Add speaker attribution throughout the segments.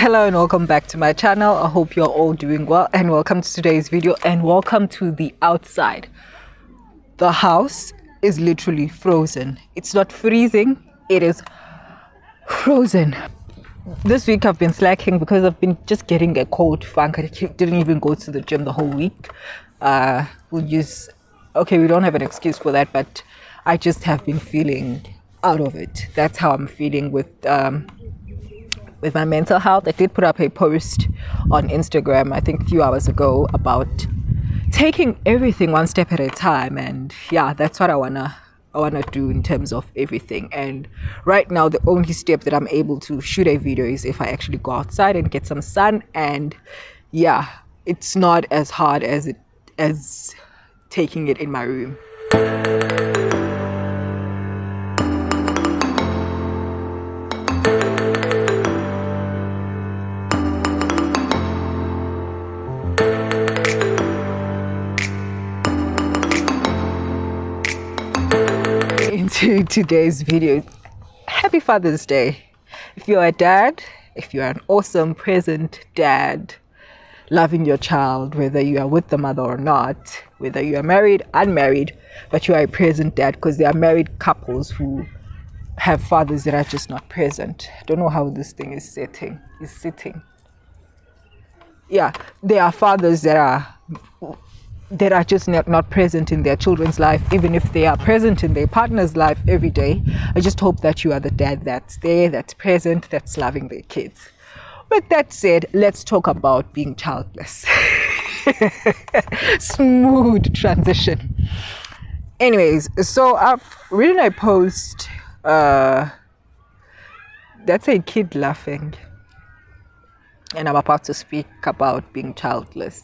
Speaker 1: Hello and welcome back to my channel. I hope you're all doing well and welcome to today's video and welcome to the outside. The house is literally frozen. It's not freezing, it is frozen. This week I've been slacking because I've been just getting a cold funk. I didn't even go to the gym the whole week. We don't have an excuse for that, but I just have been feeling out of it. That's how I'm feeling with my mental health. I did put up a post on Instagram, I think a few hours ago, about taking everything one step at a time, and yeah, that's what I wanna do in terms of everything. And right now the only step that I'm able to shoot a video is if I actually go outside and get some sun, and yeah, it's not as hard as taking it in my room. Into today's video, happy Father's Day. If you're a dad, if you're an awesome present dad, loving your child, whether you are with the mother or not, whether you are married, unmarried, but you are a present dad, because there are married couples who have fathers that are just not present. I don't know how this thing is sitting. Yeah, there are fathers that are just not present in their children's life, even if they are present in their partner's life every day. I just hope that you are the dad that's there, that's present, that's loving their kids. With that said, let's talk about being childless. Smooth transition. Anyways, so I've written a post. That's a kid laughing. And I'm about to speak about being childless.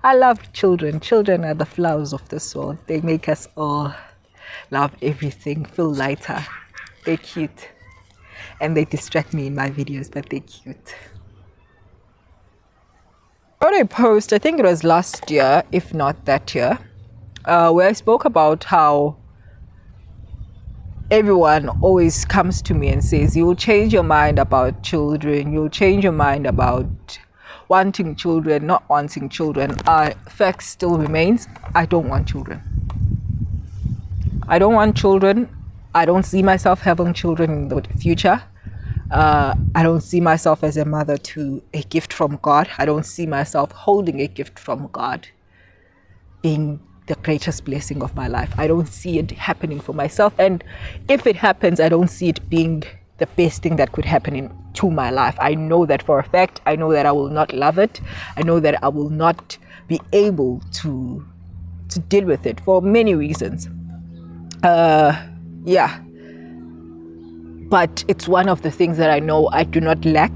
Speaker 1: I love children. Children are the flowers of the soul. They make us all love everything, feel lighter. They're cute. And they distract me in my videos, but they're cute. I wrote a post, I think it was last year, if not that year, where I spoke about how everyone always comes to me and says, you'll change your mind about children, you'll change your mind about wanting children, not wanting children. Fact still remains, I don't want children. I don't want children. I don't see myself having children in the future. I don't see myself as a mother to a gift from God. I don't see myself holding a gift from God being the greatest blessing of my life. I don't see it happening for myself, and if it happens, I don't see it being the best thing that could happen to my life. I know that for a fact. I know that I will not love it. I know that I will not be able to deal with it for many reasons. But it's one of the things that I know I do not lack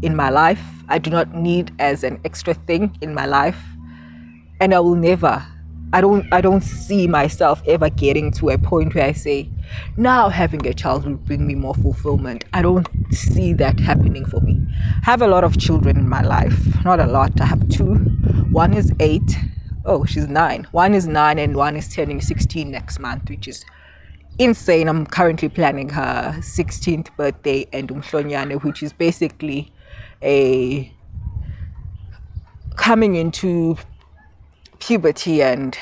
Speaker 1: in my life. I do not need as an extra thing in my life, and I will never. I don't see myself ever getting to a point where I say, now having a child will bring me more fulfillment. I don't see that happening for me. I have a lot of children in my life. Not a lot. I have two. One is 8. Oh, she's 9. One is 9 and one is turning 16 next month, which is insane. I'm currently planning her 16th birthday and umhlonyane, which is basically a coming into puberty and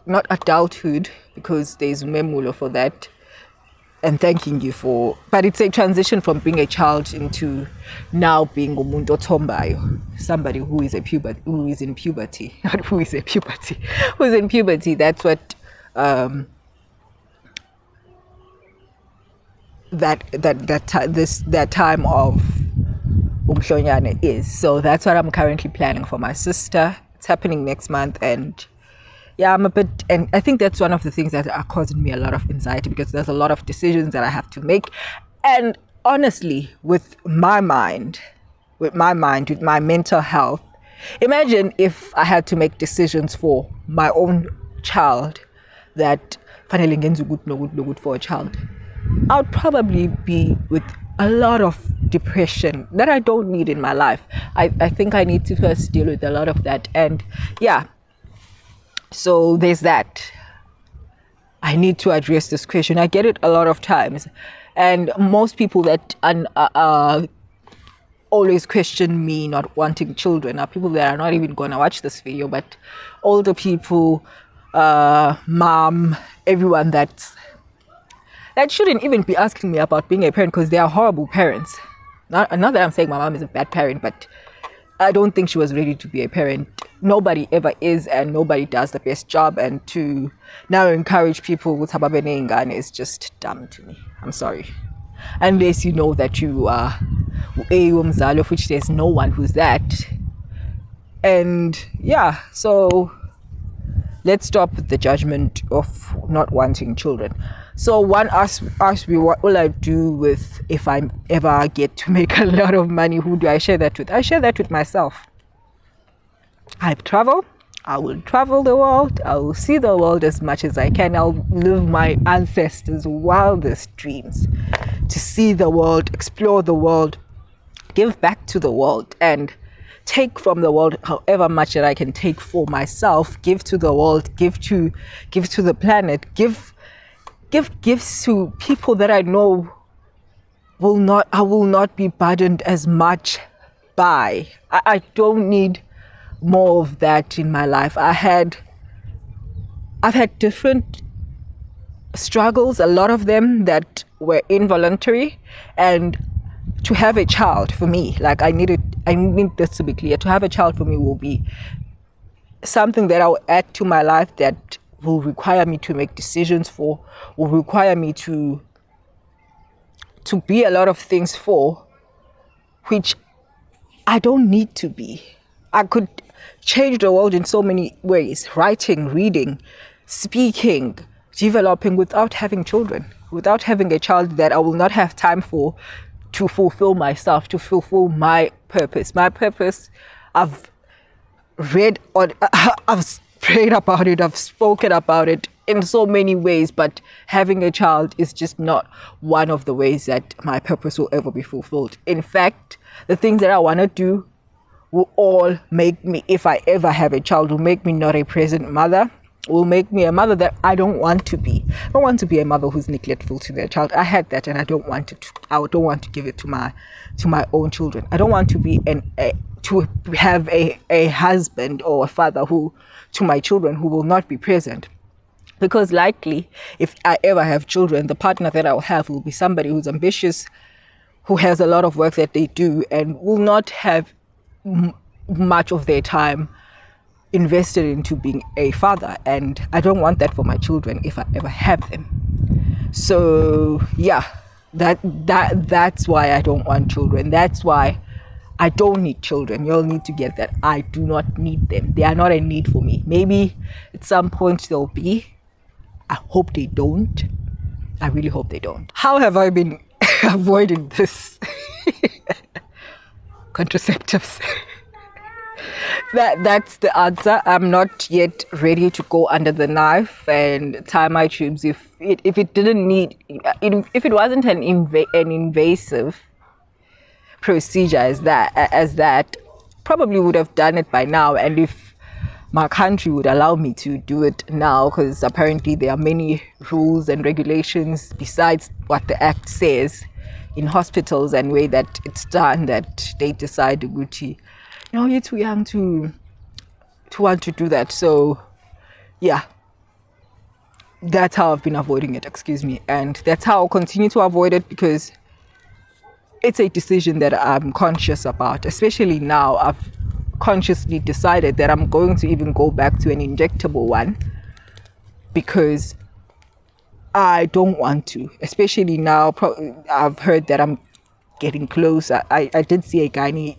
Speaker 1: not adulthood, because there's memulo for that, and thanking you for, but it's a transition from being a child into now being umuntu othombayo, somebody who is in puberty. Who's in puberty. That's what that time of umhlonyane is. So that's what I'm currently planning for my sister. It's happening next month, and yeah, and I think that's one of the things that are causing me a lot of anxiety, because there's a lot of decisions that I have to make. And honestly, with my mental health, imagine if I had to make decisions for my own child that finally gets good for a child. I would probably be with a lot of depression that I don't need in my life. I think I need to first deal with a lot of that. And yeah, so there's that. I need to address this question. I get it a lot of times. And most people that always question me not wanting children are people that are not even going to watch this video, but older people, mom, everyone that shouldn't even be asking me about being a parent, because they are horrible parents. Not that I'm saying my mom is a bad parent, but I don't think she was ready to be a parent. Nobody ever is, and nobody does the best job. And to now encourage people with Hababene Ingane is just dumb to me. I'm sorry. Unless you know that you are of which there's no one who's that. And yeah, so let's stop the judgment of not wanting children. So one asked me, what will I do with if I ever get to make a lot of money? Who do I share that with? I share that with myself. I will travel the world. I will see the world as much as I can. I'll live my ancestors' wildest dreams to see the world, explore the world, give back to the world, and take from the world however much that I can take for myself. Give to the world, give to the planet, give gifts to people that I know I will not be burdened as much by. I don't need more of that in my life. I've had different struggles, a lot of them that were involuntary, and to have a child for me, like I need this to be clear, to have a child for me will be something that I'll add to my life, that will require me to make decisions for, will require me to be a lot of things for, which I don't need to be. I could change the world in so many ways: writing, reading, speaking, developing, without having children, without having a child that I will not have time for, to fulfill myself, to fulfill my purpose. My purpose, I've read on, I've prayed about it, I've spoken about it in so many ways, but having a child is just not one of the ways that my purpose will ever be fulfilled. In fact, the things that I want to do will all make me, if I ever have a child, will make me not a present mother, will make me a mother that I don't want to be. I don't want to be a mother who's neglectful to their child. I had that, and I don't want to give it to my own children. I don't want to be to have a husband or a father to my children who will not be present. Because likely, if I ever have children, the partner that I'll have will be somebody who's ambitious, who has a lot of work that they do, and will not have much of their time invested into being a father. And I don't want that for my children if I ever have them. So yeah, that's why I don't want children. That's why I don't need children. You'll need to get that. I do not need them. They are not a need for me. Maybe at some point they'll be. I hope they don't. I really hope they don't. How have I been avoiding this? Contraceptives. That's the answer. I'm not yet ready to go under the knife and tie my tubes. If it wasn't an invasive procedure as that, probably would have done it by now. And if my country would allow me to do it now, because apparently there are many rules and regulations besides what the act says in hospitals and way that it's done, that they decide Gucci, you're too young to want to do that. So yeah, that's how I've been avoiding it, and that's how I'll continue to avoid it, because it's a decision that I'm conscious about. Especially now, I've consciously decided that I'm going to even go back to an injectable one, because I don't want to. Especially now, I've heard that I'm getting closer. I did see a gynae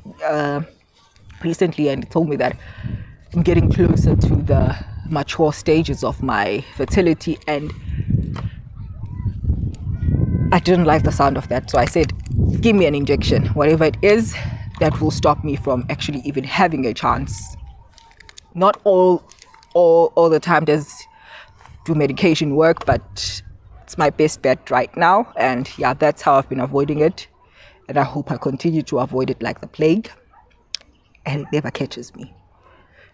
Speaker 1: recently, and told me that I'm getting closer to the mature stages of my fertility, and I didn't like the sound of that. So I said, give me an injection, whatever it is, that will stop me from actually even having a chance. Not all the time does medication work, but it's my best bet right now. And yeah, that's how I've been avoiding it, and I hope I continue to avoid it like the plague, and it never catches me.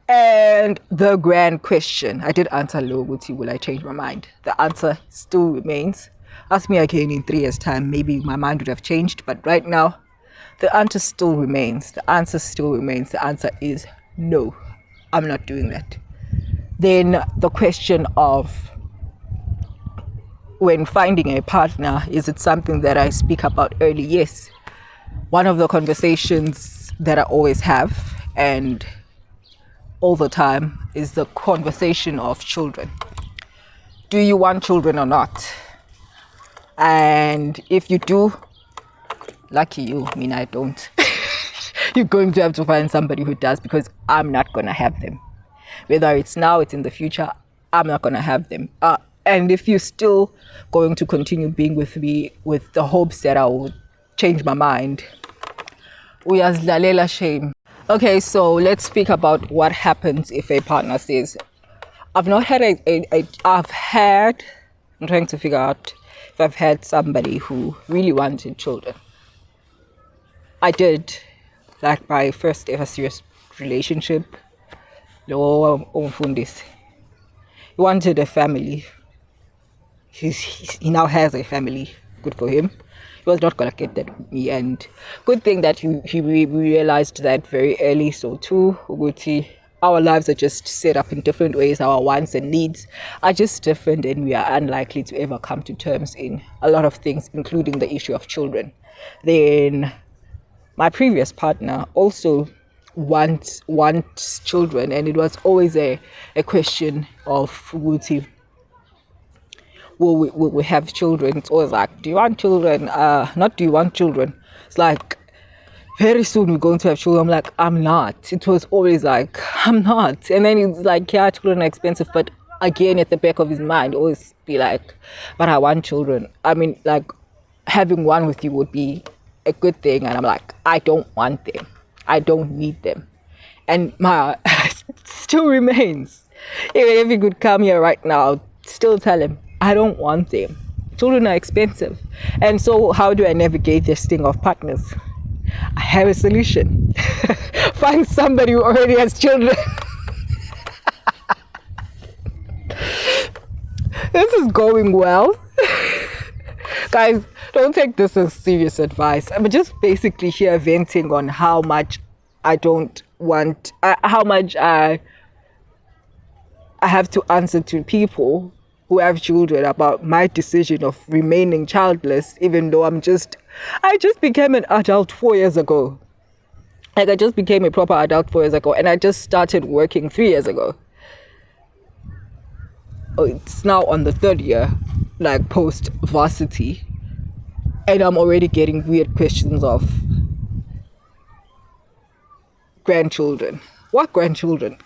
Speaker 1: And the grand question, I did answer Loguti, will I change my mind? The answer still remains. Ask me again in 3 years' time, maybe my mind would have changed, but right now The answer still remains. The answer still remains. The answer is no, I'm not doing that. Then the question of when finding a partner, is it something that I speak about early? Yes. One of the conversations that I always have and all the time is the conversation of children. Do you want children or not? And if you do, lucky you. I mean, I don't. You're going to have to find somebody who does, because I'm not going to have them. Whether it's now, it's in the future, I'm not going to have them. And if you're still going to continue being with me with the hopes that I will change my mind, uyazidlalela shame. Okay, so let's speak about what happens if a partner says, I'm trying to figure out if I've had somebody who really wanted children. I did, like my first ever serious relationship. He wanted a family. He now has a family. Good for him. He was not gonna get that with me, and good thing that he realized that very early. So too, our lives are just set up in different ways. Our wants and needs are just different, and we are unlikely to ever come to terms in a lot of things, including the issue of children. Then my previous partner also wants children, and it was always a question of will we have children. It's always like, do you want children? Not do you want children. It's like, very soon we're going to have children. I'm like, I'm not. It was always like, I'm not. And then it's like, yeah, children are expensive. But again, at the back of his mind, always be like, but I want children. I mean, like, having one with you would be a good thing. And I'm like, I don't want them. I don't need them. And my still remains. Even if he could come here right now, still tell him, I don't want them. Children are expensive. And so how do I navigate this thing of partners? I have a solution. Find somebody who already has children. This is going well. Guys, don't take this as serious advice. I'm just basically here venting on how much I don't want, how much I have to answer to people who have children about my decision of remaining childless, even though I just became an adult 4 years ago. Like, I just became a proper adult 4 years ago, and I just started working 3 years ago. Oh, it's now on the third year, like post varsity, and I'm already getting weird questions of grandchildren. What grandchildren?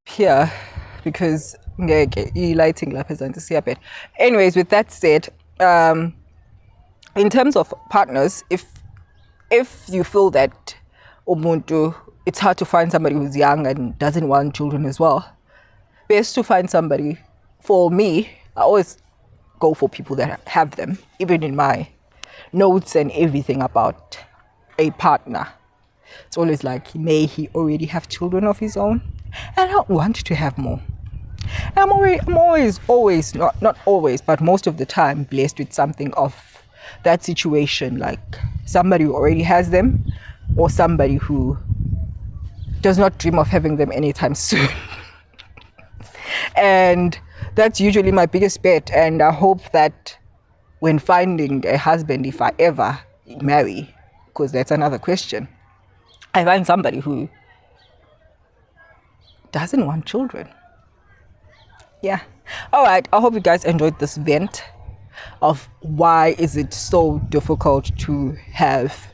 Speaker 1: Here, because lighting to see a bit. Anyways, with that said, in terms of partners, if you feel that it's hard to find somebody who's young and doesn't want children as well, best to find somebody. For me, I always go for people that have them, even in my notes and everything about a partner. It's always like, may he already have children of his own? And I don't want to have more. I'm always, not always, but most of the time blessed with something of that situation, like somebody who already has them or somebody who does not dream of having them anytime soon. And that's usually my biggest bet. And I hope that when finding a husband, if I ever marry, because that's another question, I find somebody who doesn't want children. Yeah. All right. I hope you guys enjoyed this vent of why is it so difficult to have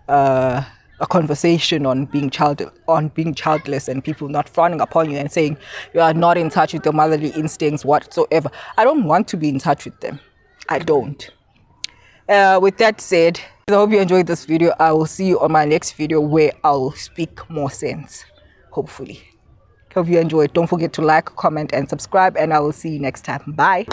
Speaker 1: a conversation on being childless, and people not frowning upon you and saying you are not in touch with your motherly instincts whatsoever. I don't want to be in touch with them. I don't. With that said, I hope you enjoyed this video. I will see you on my next video where I'll speak more sense, hopefully. Hope you enjoyed. Don't forget to like, comment, and subscribe, and I will see you next time. Bye.